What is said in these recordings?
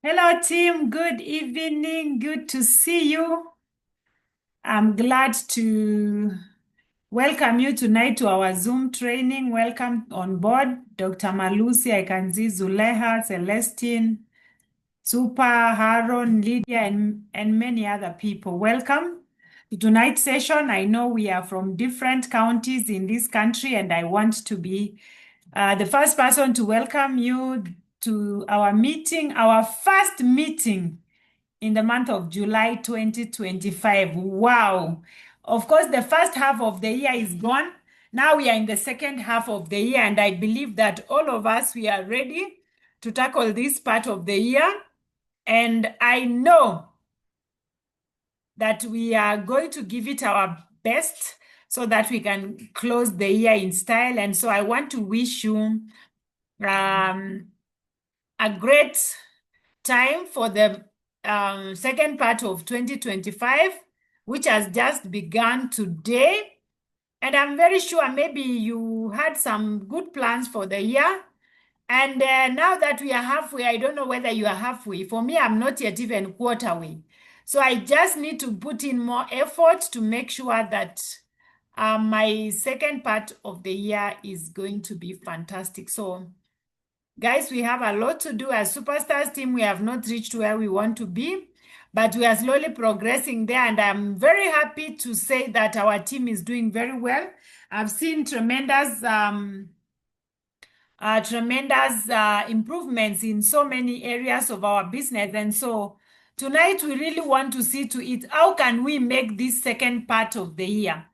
Hello, team. Good evening. Good to see you. I'm glad to welcome you tonight to our Zoom training. Welcome on board, Dr. Malusi. I can see Zuleha, Celestine, Super, Haron, Lydia, and many other people. Welcome to tonight's session. I know we are from different counties in this country, and I want to be the first person to welcome you to our meeting, our first meeting in the month of July 2025. Wow. Of course, the first half of the year is gone. Now we are in the second half of the year, and I believe that all of us, we are ready to tackle this part of the year. And I know that we are going to give it our best so that we can close the year in style. And so I want to wish you a great time for the second part of 2025, which has just begun today. And I'm very sure maybe you had some good plans for the year. And now that we are halfway, I don't know whether you are halfway. For me, I'm not yet even quarter way. So I just need to put in more effort to make sure that my second part of the year is going to be fantastic. So guys, we have a lot to do as Superstars team. We have not reached where we want to be, but we are slowly progressing there. And I'm very happy to say that our team is doing very well. I've seen tremendous improvements in so many areas of our business. And so tonight we really want to see to it, how can we make this second part of the year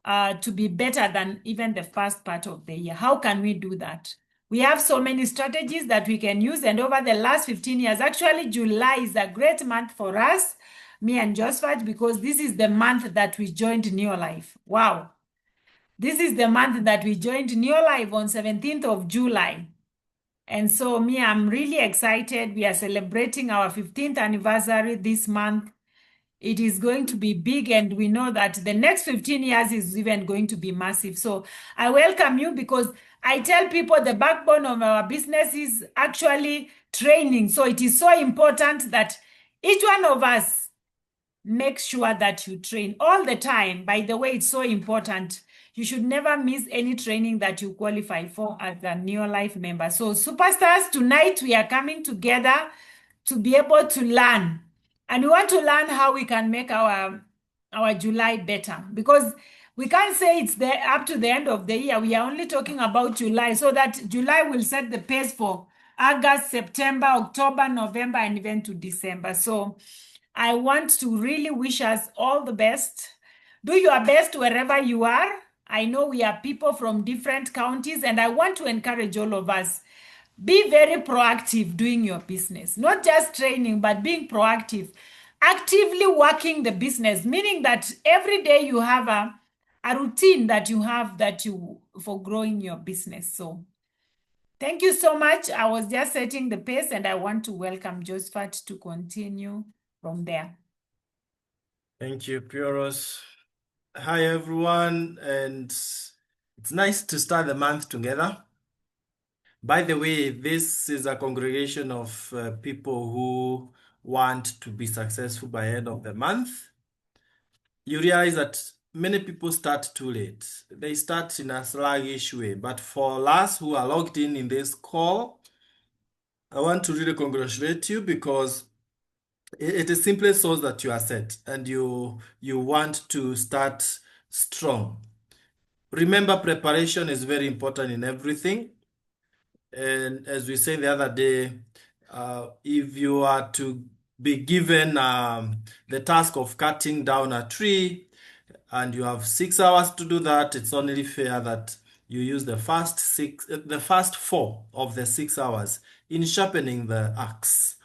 to be better than even the first part of the year? How can we do that? We have so many strategies that we can use. And over the last 15 years, actually, July is a great month for us, me and JOSPHAT, because this is the month that we joined Neolife. Wow. This is the month that we joined Neolife on 17th of July. And so me, I'm really excited. We are celebrating our 15th anniversary this month. It is going to be big, and we know that the next 15 years is even going to be massive. So I welcome you, because I tell people the backbone of our business is actually training. So it is so important that each one of us make sure that you train all the time. By the way, it's so important. You should never miss any training that you qualify for as a Neolife member. So Superstars, tonight we are coming together to be able to learn. And we want to learn how we can make our July better, because we can't say it's there up to the end of the year. We are only talking about July, so that July will set the pace for August, September, October, November, and even to December. So I want to really wish us all the best. Do your best wherever you are. I know we are people from different counties, and I want to encourage all of us. Be very proactive doing your business, not just training, but being proactive, actively working the business, meaning that every day you have a routine that you have that you for growing your business. So thank you so much. I was just setting the pace, and I want to welcome JOSPHAT to continue from there. Thank you, Pioros. Hi, everyone, and it's nice to start the month together. By the way, this is a congregation of people who want to be successful by end of the month. You realize that many people start too late. They start in a sluggish way. But for us who are logged in this call, I want to really congratulate you, because it is simply so that you are set and you want to start strong. Remember, preparation is very important in everything. And as we said the other day, if you are to be given the task of cutting down a tree and you have 6 hours to do that, it's only fair that you use the first 4 of the 6 hours in sharpening the axe.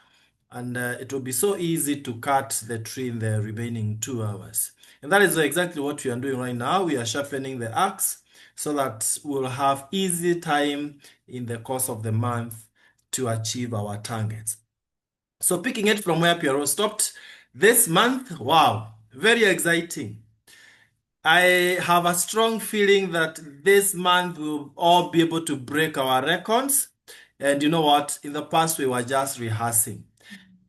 And it will be so easy to cut the tree in the remaining 2 hours. And that is exactly what we are doing right now. We are sharpening the axe so that we'll have easy time in the course of the month to achieve our targets. So picking it from where Piero stopped, this month, wow, very exciting. I have a strong feeling that this month we'll all be able to break our records. And you know what? In the past, we were just rehearsing.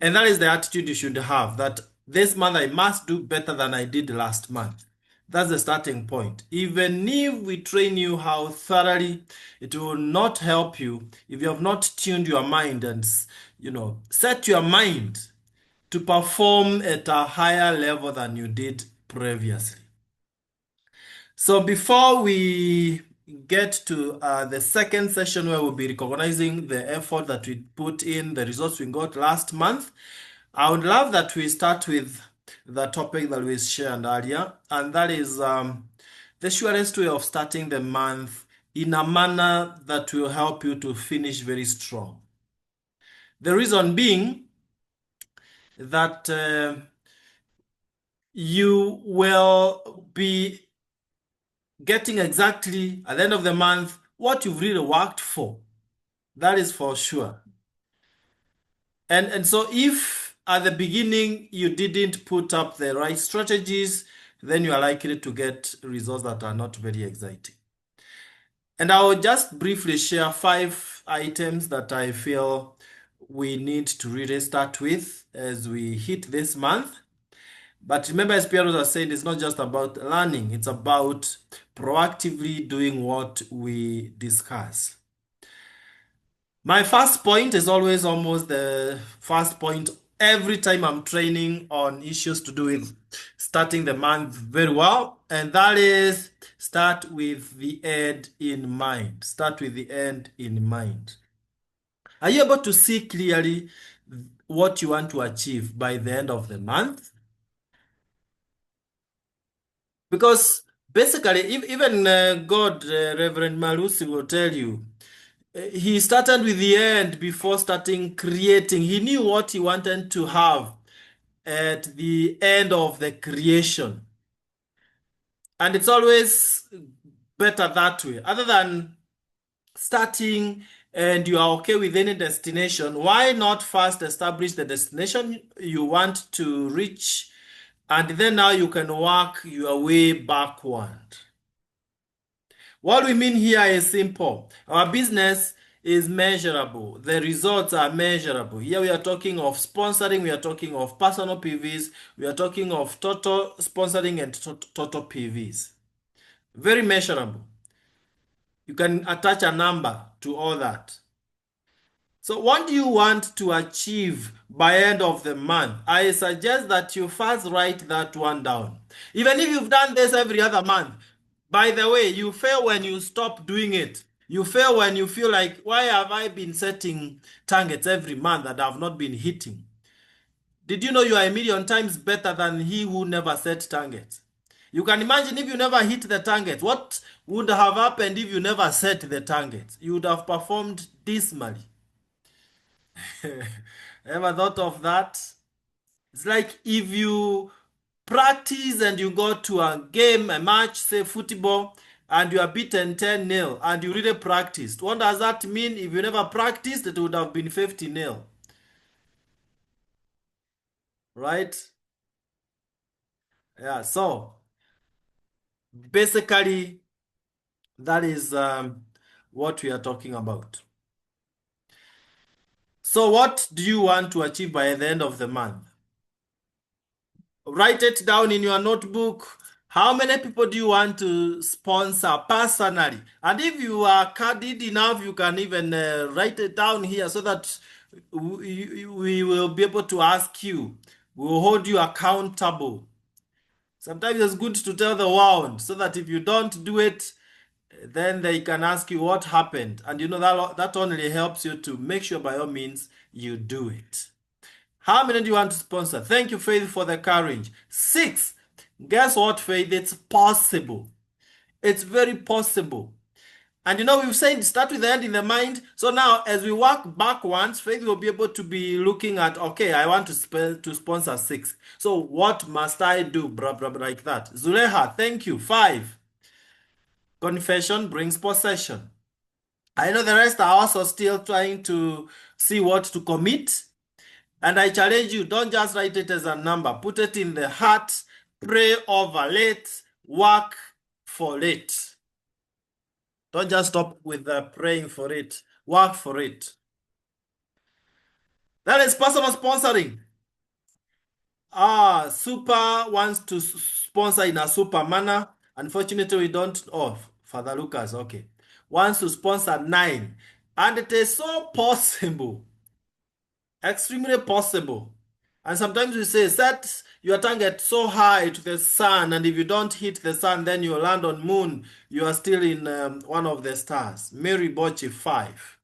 And that is the attitude you should have, that this month I must do better than I did last month. That's the starting point. Even if we train you how thoroughly, it will not help you if you have not tuned your mind and, set your mind to perform at a higher level than you did previously. So before we get to the second session where we'll be recognizing the effort that we put in, the results we got last month, I would love that we start with the topic that we shared earlier, and that is the surest way of starting the month in a manner that will help you to finish very strong. The reason being that you will be getting exactly at the end of the month what you've really worked for. That is for sure. And so if at the beginning you didn't put up the right strategies, then you are likely to get results that are not very exciting. And I will just briefly share 5 items that I feel we need to really start with as we hit this month. But remember, as Pierre was saying, it's not just about learning, it's about proactively doing what we discuss. My first point is always almost the first point every time I'm training on issues to do with starting the month very well, and that is start with the end in mind. Start with the end in mind. Are you able to see clearly what you want to achieve by the end of the month? Because basically, even God, Reverend Malusi will tell you, he started with the end before starting creating. He knew what he wanted to have at the end of the creation. And it's always better that way. Other than starting and you are okay with any destination, why not first establish the destination you want to reach, and then now you can work your way backward. What we mean here is simple. Our business is measurable. The results are measurable. Here we are talking of sponsoring, we are talking of personal PVs, we are talking of total sponsoring and total PVs. Very measurable. You can attach a number to all that. So what do you want to achieve by end of the month? I suggest that you first write that one down. Even if you've done this every other month, by the way, you fail when you stop doing it. You fail when you feel like, why have I been setting targets every month that I've not been hitting? Did you know you are a million times better than he who never set targets? You can imagine if you never hit the target, what would have happened if you never set the targets? You would have performed dismally. Ever thought of that? It's like if you practice and you go to a game, a match, say football, and you are beaten 10-0 and you really practiced. What does that mean? If you never practiced, it would have been 50-0. Right? Yeah, so basically, that is what we are talking about. So, what do you want to achieve by the end of the month? Write it down in your notebook. How many people do you want to sponsor personally? And if you are candid enough, you can even write it down here so that we will be able to ask you. We will hold you accountable. Sometimes it's good to tell the world so that if you don't do it, then they can ask you what happened. And you know that only helps you to make sure by all means you do it. How many do you want to sponsor? Thank you, Faith, for the courage. 6. Guess what, Faith? It's possible. It's very possible. And you know, we've said start with the end in the mind. So now, as we work backwards, Faith will be able to be looking at, okay, I want to sponsor 6. So what must I do? Blah, blah, blah, like that. Zuleha, thank you. 5. Confession brings possession. I know the rest are also still trying to see what to commit. And I challenge you, don't just write it as a number. Put it in the heart, pray over it, work for it. Don't just stop with praying for it. Work for it. That is personal sponsoring. Super wants to sponsor in a super manner. Unfortunately, we don't. Oh, Father Lucas, okay. Wants to sponsor 9. And it is so possible, extremely possible. And sometimes we say, set your target so high to the sun, and if you don't hit the sun, then you land on moon. You are still in one of the stars. Mary Bochi 5.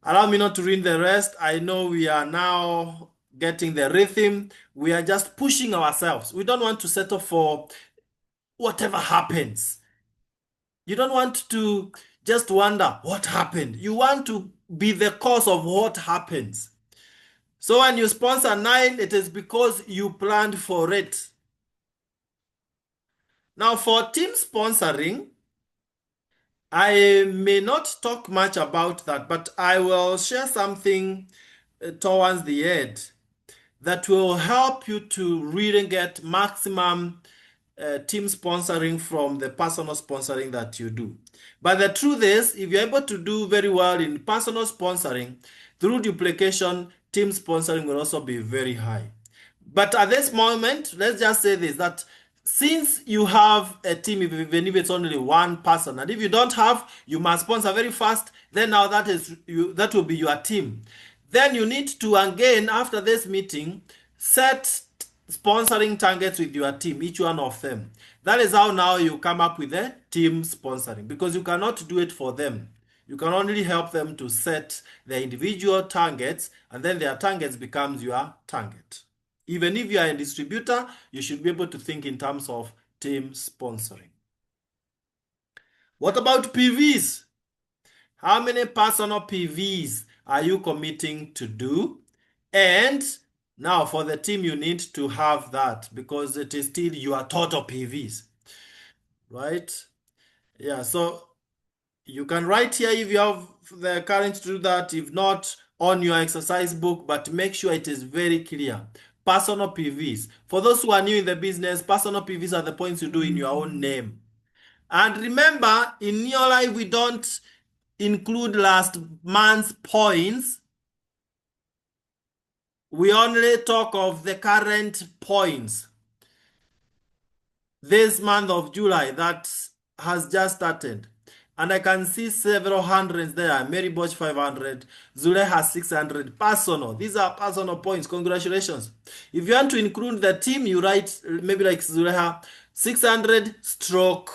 Allow me not to read the rest. I know we are now getting the rhythm. We are just pushing ourselves. We don't want to settle for whatever happens. You don't want to just wonder what happened. You want to be the cause of what happens. So when you sponsor 9, it is because you planned for it. Now for team sponsoring, I may not talk much about that, but I will share something towards the end that will help you to really get maximum team sponsoring from the personal sponsoring that you do. But the truth is, if you're able to do very well in personal sponsoring, through duplication, team sponsoring will also be very high. But at this moment, let's just say this, that since you have a team, even if it's only one person, and if you don't have, you must sponsor very fast, then now that will be your team. Then you need to, again, after this meeting, set sponsoring targets with your team, each one of them. That is how now you come up with a team sponsoring, because you cannot do it for them. You can only help them to set their individual targets, and then their targets becomes your target. Even if you are a distributor, you should be able to think in terms of team sponsoring. What about PVs? How many personal PVs are you committing to do? And now for the team, you need to have that because it is still your total PVs, right? Yeah, so you can write here if you have the courage to do that. If not, on your exercise book, but make sure it is very clear. Personal PVs. For those who are new in the business, personal PVs are the points you do in your own name. And remember, in your life, we don't include last month's points. We only talk of the current points. This month of July that has just started. And I can see several hundreds there. Mary Bosch 500, Zule has 600 personal. These are personal points. Congratulations. If you want to include the team, you write maybe like Zuleha 600 stroke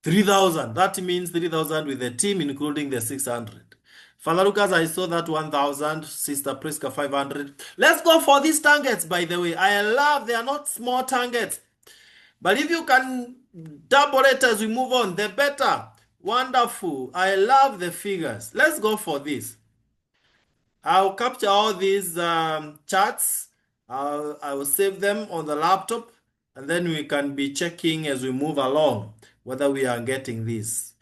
3,000. That means 3,000 with the team, including the 600. Father Lucas, I saw that 1,000. Sister Priska 500. Let's go for these targets, by the way. I love, they are not small targets. But if you can double it as we move on, the better. Wonderful. I love the figures. Let's go for this. I'll capture all these charts. I will save them on the laptop, and then we can be checking as we move along whether we are getting this.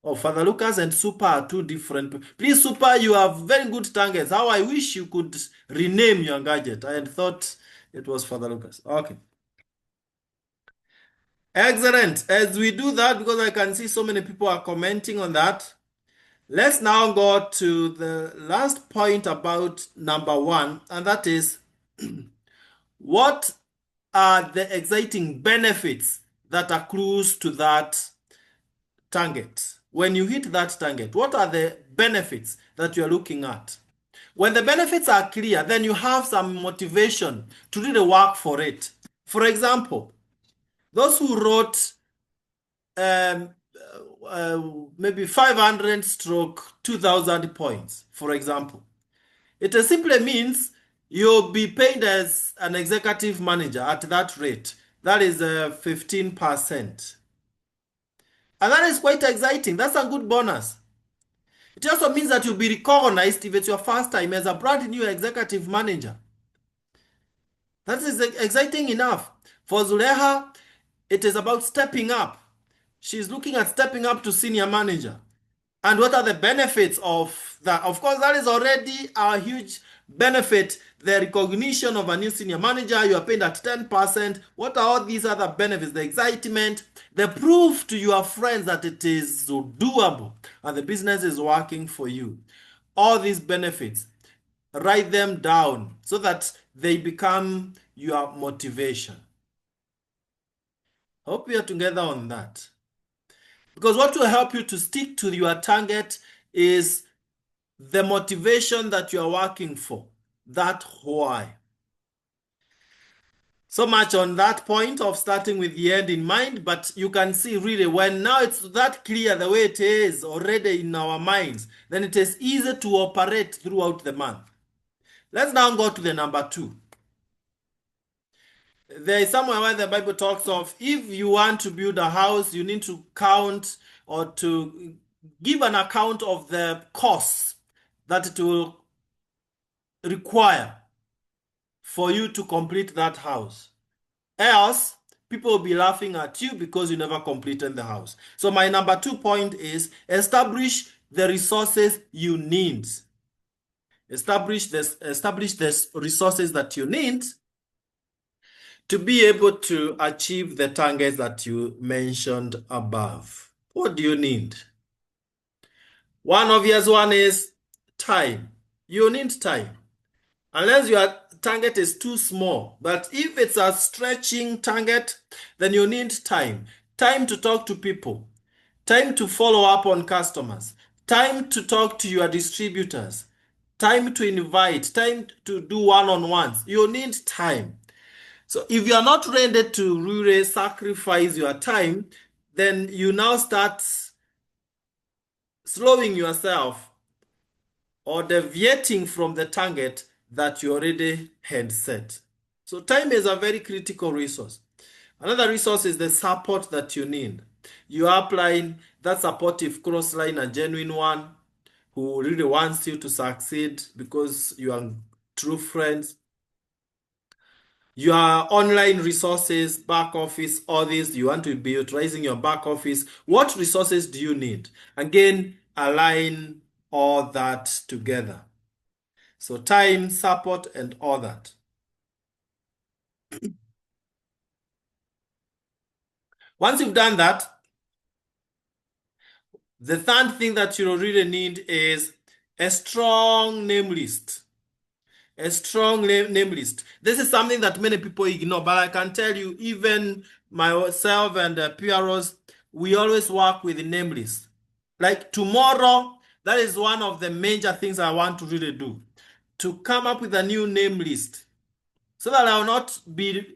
Oh, Father Lucas and Super are two different. Please, Super, you have very good targets. How I wish you could rename your gadget. I had thought it was Father Lucas. Okay. Excellent. As we do that, because I can see so many people are commenting on that, let's now go to the last point about number 1, and that is what are the exciting benefits that accrues to that target? When you hit that target, what are the benefits that you're looking at? When the benefits are clear, then you have some motivation to do the work for it. For example, those who wrote maybe 500 stroke 2,000 points, for example. It simply means you'll be paid as an executive manager at that rate. That is 15%. And that is quite exciting. That's a good bonus. It also means that you'll be recognized if it's your first time as a brand new executive manager. That is exciting enough. For Zuleha, it is about stepping up. She's looking at stepping up to senior manager. And what are the benefits of that? Of course, that is already a huge benefit. The recognition of a new senior manager, you are paid at 10%. What are all these other benefits? The excitement, the proof to your friends that it is doable and the business is working for you. All these benefits. write them down so that they become your motivation. Hope we are together on that. Because what will help you to stick to your target is the motivation that you are working for, that why. So much on that point of starting with the end in mind, but you can see really when now it's that clear the way it is already in our minds, then it is easy to operate throughout the month. Let's now go to the number 2. There is somewhere where the Bible talks of if you want to build a house, you need to count or to give an account of the costs that it will require for you to complete that house. Else, people will be laughing at you because you never completed the house. So my number 2 point is establish the resources you need. Establish the resources that you need to be able to achieve the targets that you mentioned above. What do you need? One obvious one is time. You need time. Unless your target is too small. But if it's a stretching target, then you need time. Time to talk to people. Time to follow up on customers. Time to talk to your distributors. Time to invite. Time to do one-on-ones. You need time. So if you are not ready to really sacrifice your time, then you now start slowing yourself or deviating from the target that you already had set. So time is a very critical resource. Another resource is the support that you need. You are applying that supportive cross-line, a genuine one who really wants you to succeed because you are true friends. Your online resources, back office, all this, you want to be utilizing your back office. What resources do you need? Again, align all that together. So time, support, and all that. Once you've done that, the third thing that you really need is a strong name list. A strong name list. This is something that many people ignore, but I can tell you, even myself and PROs, we always work with the name list. Like tomorrow, that is one of the major things I want to really do, to come up with a new name list so that I will not be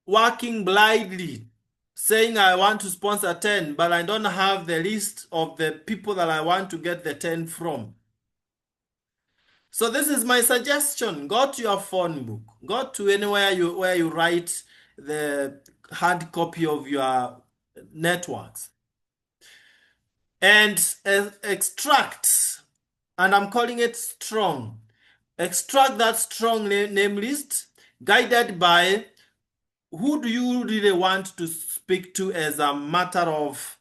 working blindly, saying I want to sponsor 10, but I don't have the list of the people that I want to get the 10 from. So this is my suggestion. Go to your phone book. Go to anywhere where you write the hard copy of your networks and extract, and I'm calling it strong. Extract that strong name list guided by who do you really want to speak to as a matter of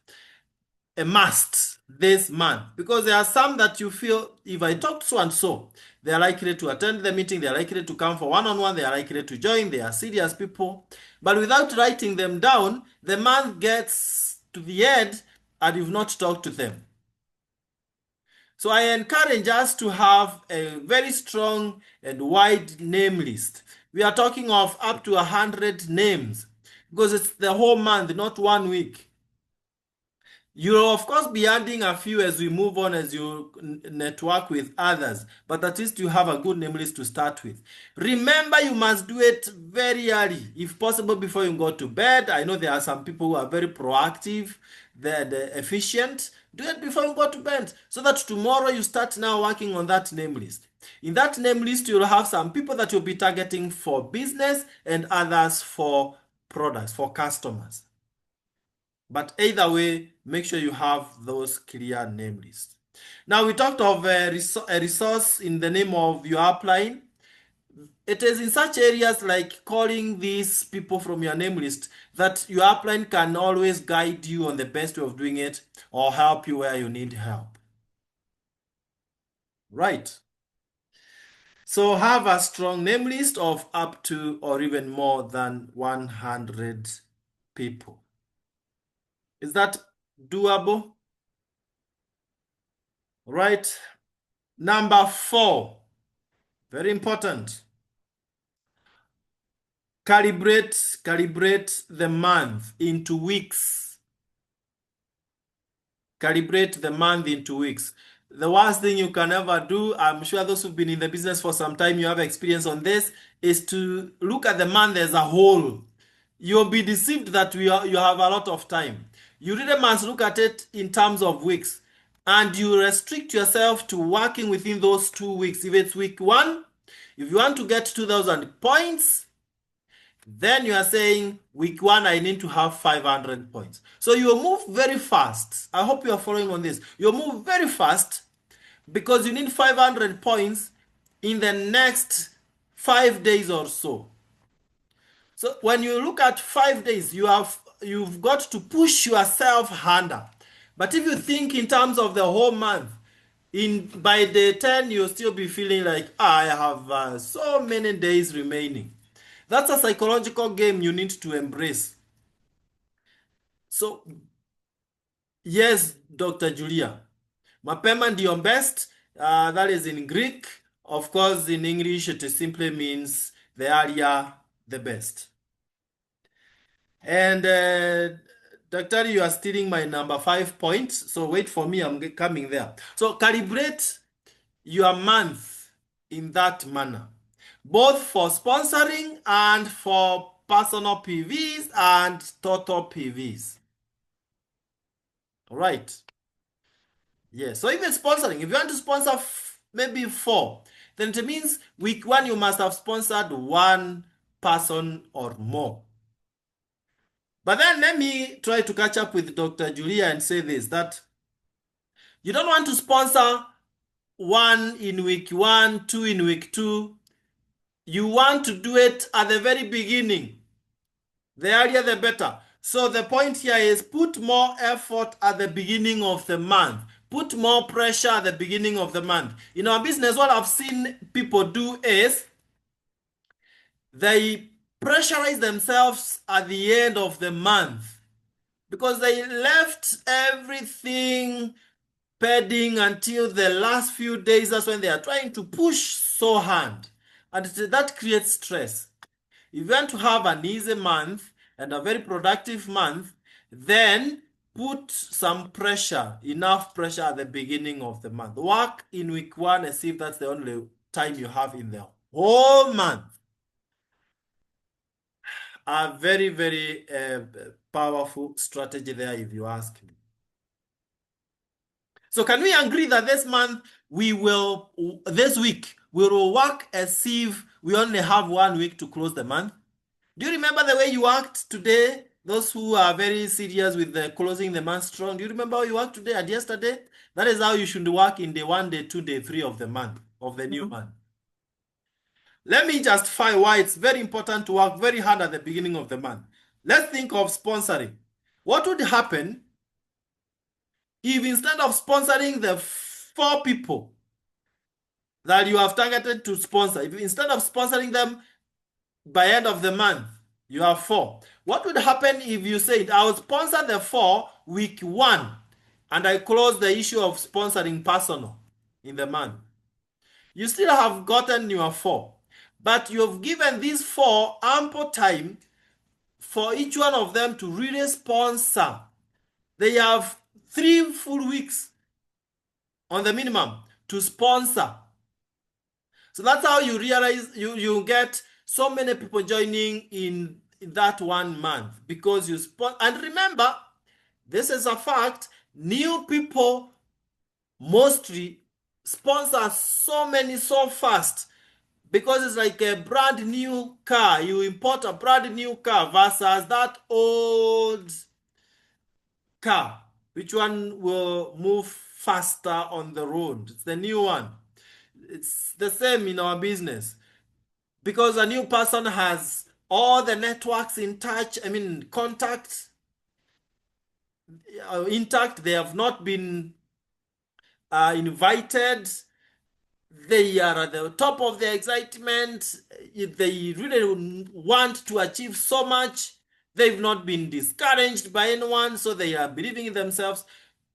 a must this month, because there are some that you feel if I talk to so and so, they are likely to attend the meeting, they are likely to come for one-on-one, they are likely to join, they are serious people. But without writing them down, the month gets to the end and you've not talked to them. So I encourage us to have a very strong and wide name list. We are talking of up to 100 names because it's the whole month, not 1 week. You'll of course be adding a few as we move on, as you network with others, but at least you have a good name list to start with. Remember, you must do it very early, if possible, before you go to bed. I know there are some people who are very proactive, they're efficient. Do it before you go to bed, so that tomorrow you start now working on that name list. In that name list, you'll have some people that you'll be targeting for business and others for products, for customers. But either way, make sure you have those clear name lists. Now, we talked of a resource in the name of your upline. It is in such areas like calling these people from your name list that your upline can always guide you on the best way of doing it or help you where you need help. Right. So have a strong name list of up to or even more than 100 people. Is that doable? Right. Number 4, Very important. Calibrate the month into weeks. Calibrate the month into weeks. The worst thing you can ever do, I'm sure those who've been in the business for some time, you have experience on this, is to look at the month as a whole. You'll be deceived that you have a lot of time. You really must look at it in terms of weeks. And you restrict yourself to working within those 2 weeks. If it's week 1, if you want to get 2,000 points, then you are saying week 1, I need to have 500 points. So you'll move very fast. I hope you are following on this. You'll move very fast because you need 500 points in the next 5 days or so. So when you look at 5 days, you've got to push yourself harder. But if you think in terms of the whole month, by day 10, you'll still be feeling like, I have so many days remaining. That's a psychological game you need to embrace. So, yes, Dr. Julia, mapema ndiyo best. That is in Greek. Of course, in English, it simply means the earlier, the best. And Dr. You are stealing my number 5 point. So wait for me, I'm coming there. So calibrate your month in that manner, both for sponsoring and for personal PVs and total PVs. All right. Yeah. So even sponsoring, if you want to sponsor maybe 4, then it means week 1 you must have sponsored 1 person or more. But then let me try to catch up with Dr. Julia and say this, that you don't want to sponsor 1 in week 1, 2 in week 2. You want to do it at the very beginning. The earlier the better. So the point here is put more effort at the beginning of the month. Put more pressure at the beginning of the month. In our business, what I've seen people do is they pressurize themselves at the end of the month because they left everything pending until the last few days. That's when they are trying to push so hard, and that creates stress. If you want to have an easy month and a very productive month, then put some pressure, enough pressure at the beginning of the month. Work in week 1 as if that's the only time you have in the whole month. A very, very powerful strategy there, if you ask me. So can we agree that this week, we will work as if we only have 1 week to close the month? Do you remember the way you worked today? Those who are very serious with closing the month strong, do you remember how you worked today and yesterday? That is how you should work in day 1, day 2, day 3 of the month, of the new month. Let me justify why it's very important to work very hard at the beginning of the month. Let's think of sponsoring. What would happen if instead of sponsoring the 4 people that you have targeted to sponsor, if instead of sponsoring them by end of the month, you have 4? What would happen if you said, I will sponsor the 4 week 1 and I close the issue of sponsoring personal in the month? You still have gotten your 4, but you have given these 4 ample time for each one of them to really sponsor. They have 3 full weeks on the minimum to sponsor. So that's how you realize you get so many people joining in that 1 month because you sponsor. And remember, this is a fact, new people mostly sponsor so many so fast because it's like a brand new car. You import a brand new car versus that old car. Which one will move faster on the road? It's the new one. It's the same in our business because a new person has all the networks contacts intact. They have not been invited. They are at the top of their excitement. They really want to achieve so much. They've not been discouraged by anyone, so they are believing in themselves.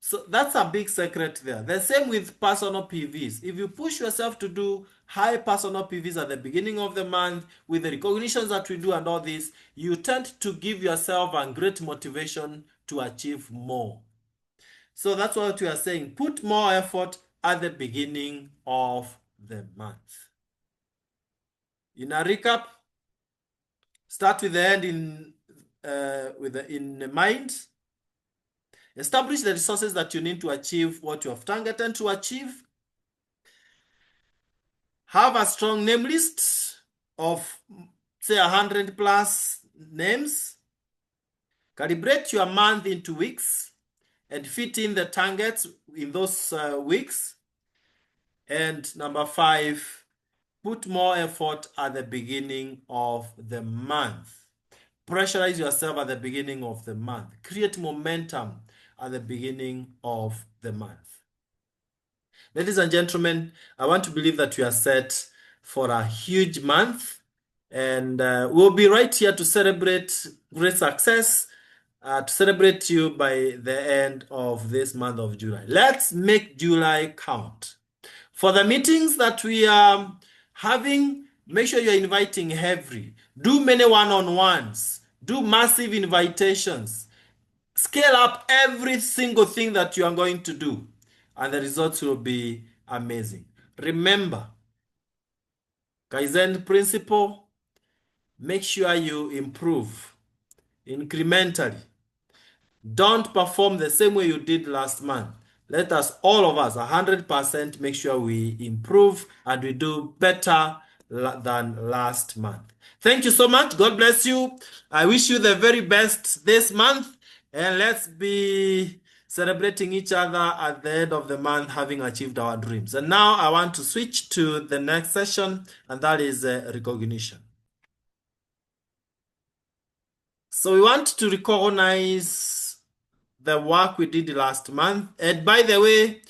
So that's a big secret there. The same with personal PVs. If you push yourself to do high personal PVs at the beginning of the month with the recognitions that we do and all this, you tend to give yourself a great motivation to achieve more. So that's what we are saying. Put more effort at the beginning of the month. In a recap, start with the end in mind. Establish the resources that you need to achieve what you have targeted to achieve. Have a strong name list of, say, 100 plus names. Calibrate your month into weeks and fit in the targets in those weeks. And number 5, put more effort at the beginning of the month. Pressurize yourself at the beginning of the month. Create momentum at the beginning of the month. Ladies and gentlemen, I want to believe that we are set for a huge month, and we'll be right here to celebrate great success, to celebrate you by the end of this month of July. Let's make July count. For the meetings that we are having, make sure you're inviting every. Do many one-on-ones. Do massive invitations. Scale up every single thing that you are going to do, and the results will be amazing. Remember, Kaizen principle, make sure you improve incrementally. Don't perform the same way you did last month. Let us, all of us, 100% make sure we improve and we do better than last month. Thank you so much. God bless you. I wish you the very best this month. And let's be celebrating each other at the end of the month, having achieved our dreams. And now I want to switch to the next session, and that is recognition. So we want to recognize the work we did last month. And by the way,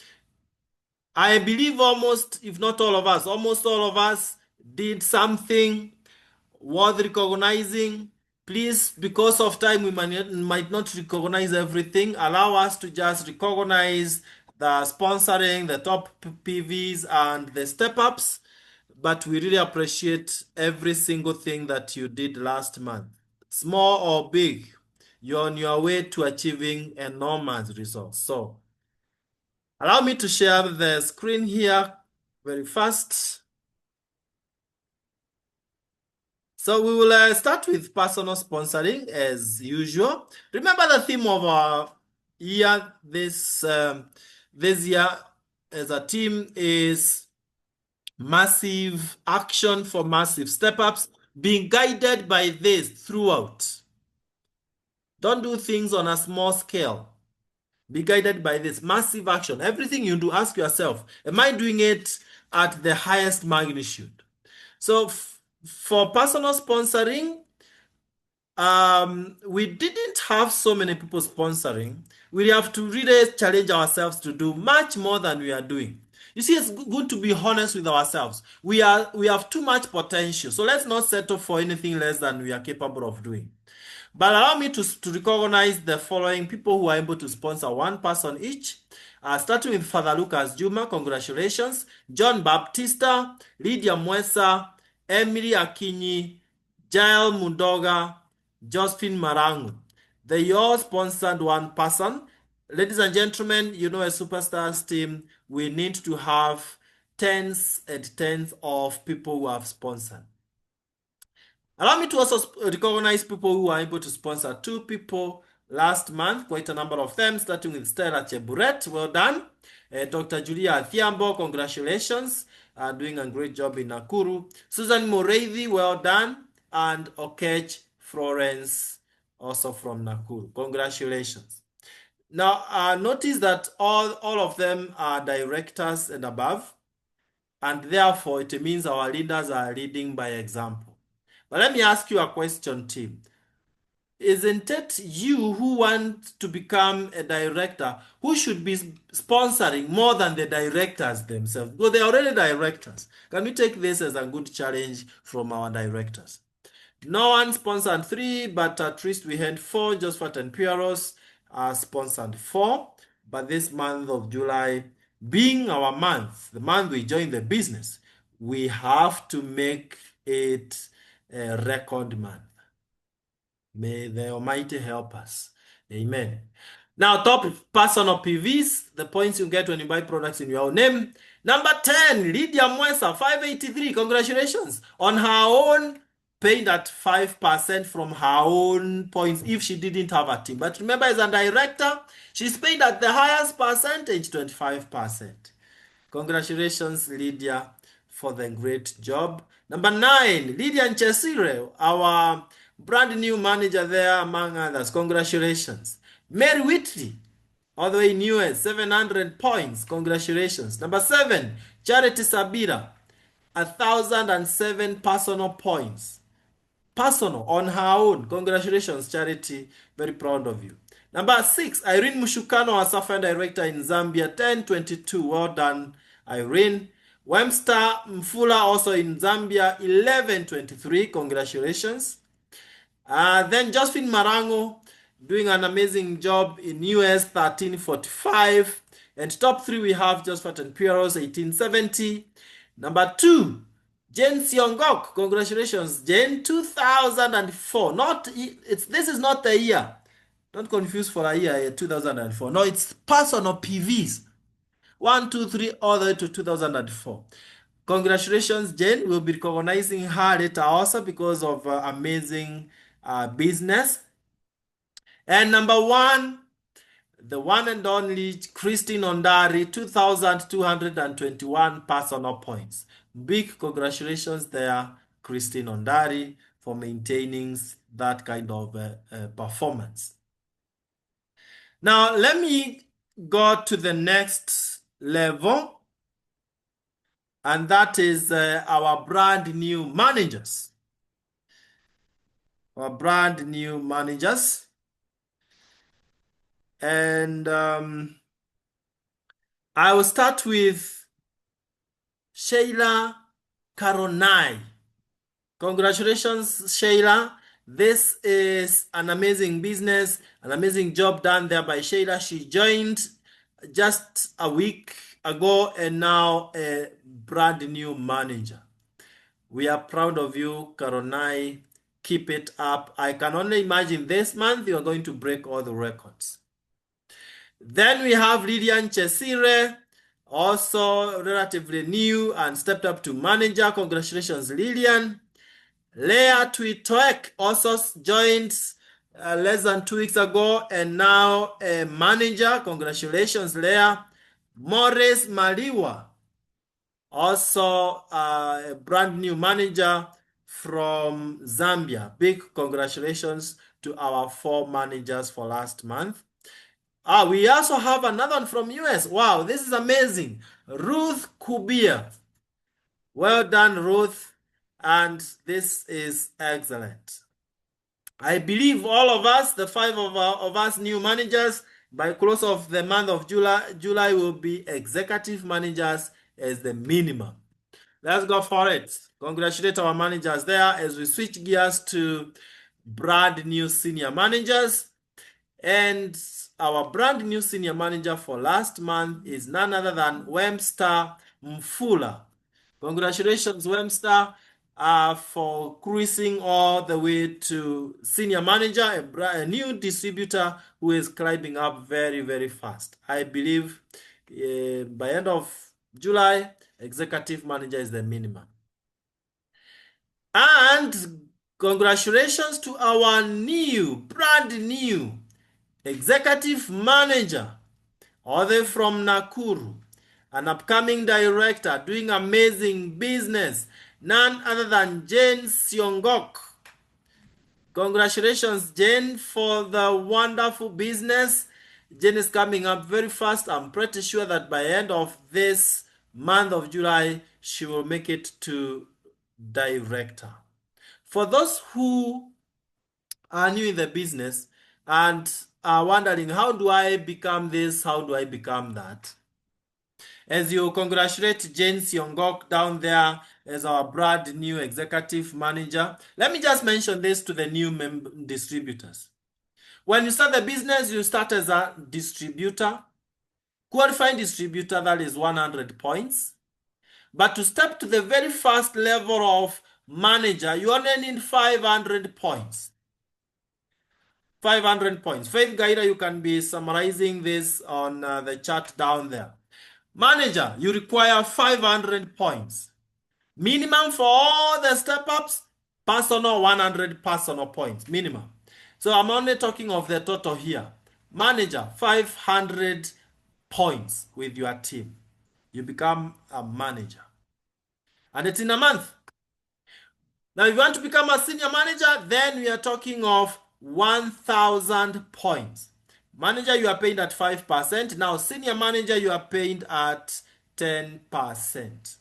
I believe almost, if not all of us, almost all of us did something worth recognizing. Please, because of time, we might not recognize everything. Allow us to just recognize the sponsoring, the top PVs, and the step-ups. But we really appreciate every single thing that you did last month. Small or big, you're on your way to achieving enormous results. So, allow me to share the screen here very fast. So we will start with personal sponsoring as usual. Remember the theme of our year this year as a team is massive action for massive step-ups, being guided by this throughout. Don't do things on a small scale. Be guided by this massive action. Everything you do, ask yourself, am I doing it at the highest magnitude? So for personal sponsoring, we didn't have so many people sponsoring. We have to really challenge ourselves to do much more than we are doing. You see, it's good to be honest with ourselves. We have too much potential, so let's not settle for anything less than we are capable of doing. But allow me to recognize the following people who are able to sponsor one person each. Starting with Father Lucas Juma, congratulations. John Baptista, Lydia Mwesa, Emily Akinyi, Jael Mundoga, Josephine Marangu. They all sponsored one person. Ladies and gentlemen, you know, a superstars team, we need to have tens and tens of people who have sponsored. Allow me to also recognize people who are able to sponsor 2 people last month, quite a number of them, starting with Stella Cheburet, well done. Dr. Julia Thiambo, congratulations, doing a great job in Nakuru. Susan Moreithi, well done. And Okech Florence, also from Nakuru. Congratulations. Now, notice that all of them are directors and above, and therefore it means our leaders are leading by example. But let me ask you a question, team. Isn't it you who want to become a director who should be sponsoring more than the directors themselves? Because they're already directors. Can we take this as a good challenge from our directors? No one sponsored 3, but at least we had 4. JOSPHAT and Pieros sponsored 4. but this month of July, being our month, the month we join the business, we have to make it a record month. May the Almighty help us. Amen. Now, top personal PVs, the points you get when you buy products in your own name. Number 10, Lydia Mwesa, 583. Congratulations. On her own, paid at 5% from her own points if she didn't have a team. But remember, as a director, she's paid at the highest percentage, 25%. Congratulations, Lydia, for the great job. Number 9, Lydia Nchesire, our brand new manager there, among others. Congratulations. Mary Whitley, all the way in US, 700 points. Congratulations. Number 7, Charity Sabira, 1,007 personal points. Personal, on her own. Congratulations, Charity. Very proud of you. Number 6, Irene Mushukano, our Safari Director in Zambia, 1022. Well done, Irene. Wemster Mfula, also in Zambia, 1123. Congratulations. Then Josephine Marango, doing an amazing job in US, 1345. And top 3, we have JOSPHAT and Pieros, 1870. Number 2, Jane Siongok, congratulations, Jane, 2004. This is not a year. Don't confuse for a year, 2004. No, it's personal PVs. 1, 2, 3, all the way to 2004. Congratulations, Jane. We'll be recognizing her later also because of amazing business. And number 1, the one and only Christine Ondari, 2,221 personal points. Big congratulations there, Christine Ondari, for maintaining that kind of performance. Now, let me go to the next level, and that is our brand new managers. Our brand new managers. And I will start with Sheila Karonai. Congratulations, Sheila. This is an amazing business, an amazing job done there by Sheila. She joined just a week ago and now a brand new manager. We are proud of you, Karonai. Keep it up. I can only imagine this month you are going to break all the records. Then we have Lydian Chesire, also relatively new and stepped up to manager. Congratulations, Lillian. Leah Twitoek also joined less than 2 weeks ago and now a manager. Congratulations, Leah. Morris Maliwa, also a brand new manager from Zambia. Big congratulations to our 4 managers for last month. We also have another one from US. Wow, this is amazing. Ruth Kubia. Well done, Ruth. And this is excellent. I believe all of us, the 5 of us new managers, by close of the month of July will be executive managers as the minimum. Let's go for it. Congratulate our managers there as we switch gears to brand new senior managers. And our brand new senior manager for last month is none other than Wemster Mfula. Congratulations, Wemster, for cruising all the way to senior manager, a new distributor who is climbing up very, very fast. I believe by end of July, executive manager is the minimum. And congratulations to our brand new executive manager, all the way from Nakuru, an upcoming director doing amazing business, none other than Jane Siongok. Congratulations, Jane, for the wonderful business. Jane is coming up very fast. I'm pretty sure that by the end of this month of July, she will make it to director. For those who are new in the business and are wondering, how do I become this? How do I become that? As you congratulate Jane Siongok down there as our brand new executive manager, let me just mention this to the new distributors. When you start the business, you start as a distributor. qualifying distributor, that is 100 points. But to step to the very first level of manager, you only need 500 points. 500 points. Faith Gaida, you can be summarizing this on the chart down there. Manager, you require 500 points. Minimum for all the step-ups, personal 100 personal points, minimum. So I'm only talking of the total here. Manager, 500 points with your team. You become a manager. And it's in a month. Now, if you want to become a senior manager, then we are talking of 1,000 points. Manager, you are paid at 5%. Now, senior manager, you are paid at 10%.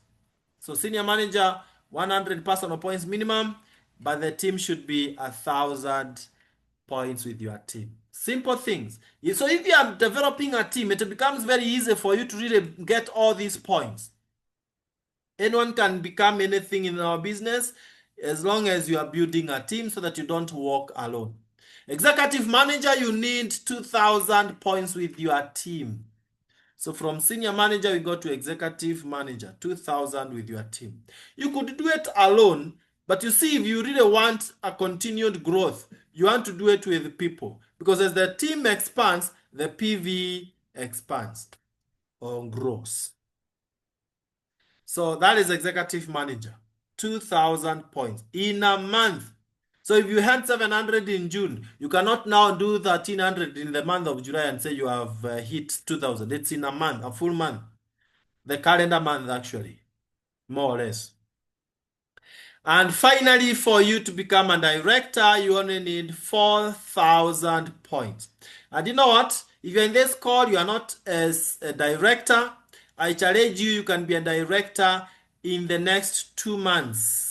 So, senior manager, 100 personal points minimum, but the team should be 1,000 points with your team. Simple things. So, if you are developing a team, it becomes very easy for you to really get all these points. Anyone can become anything in our business as long as you are building a team so that you don't work alone. Executive manager, you need 2,000 points with your team. So from senior manager, we go to executive manager, 2,000 with your team. You could do it alone, but you see, if you really want a continued growth, you want to do it with people. Because as the team expands, the PV expands or grows. So that is executive manager, 2,000 points in a month. So if you had 700 in June, you cannot now do 1,300 in the month of July and say you have hit 2,000. It's in a month, a full month. The calendar month, actually, more or less. And finally, for you to become a director, you only need 4,000 points. And you know what? If you're in this call, you are not as a director, I challenge you, you can be a director in the next 2 months.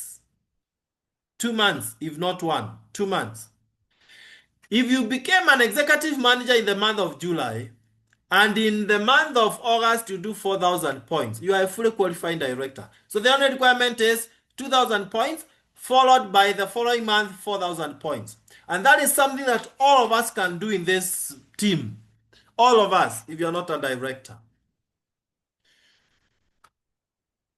2 months, if not 1, 2 months. If you became an executive manager in the month of July, and in the month of August, you do 4,000 points, you are a fully qualified director. So the only requirement is 2,000 points, followed by the following month, 4,000 points. And that is something that all of us can do in this team. All of us, if you're not a director.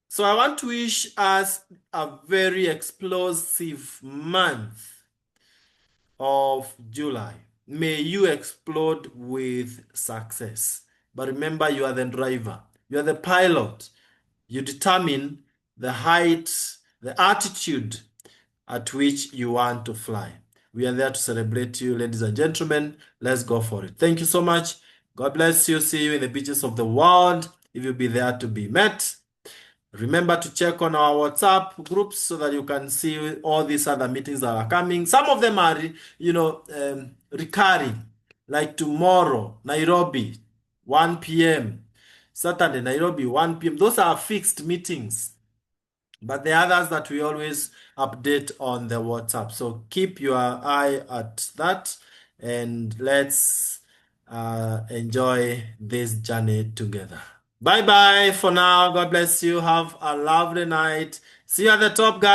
So I want to wish us a very explosive month of July. May you explode with success. But remember, you are the driver. You are the pilot. You determine the height, the altitude at which you want to fly. We are there to celebrate you, ladies and gentlemen. Let's go for it. Thank you so much. God bless you. See you in the beaches of the world. If you'll be there to be met. Remember to check on our WhatsApp groups so that you can see all these other meetings that are coming. Some of them are, recurring, like tomorrow, Nairobi, 1 p.m. Saturday, Nairobi, 1 p.m. Those are fixed meetings. But the others that we always update on the WhatsApp. So keep your eye at that and let's enjoy this journey together. Bye bye for now. God bless you. Have a lovely night. See you at the top, guys.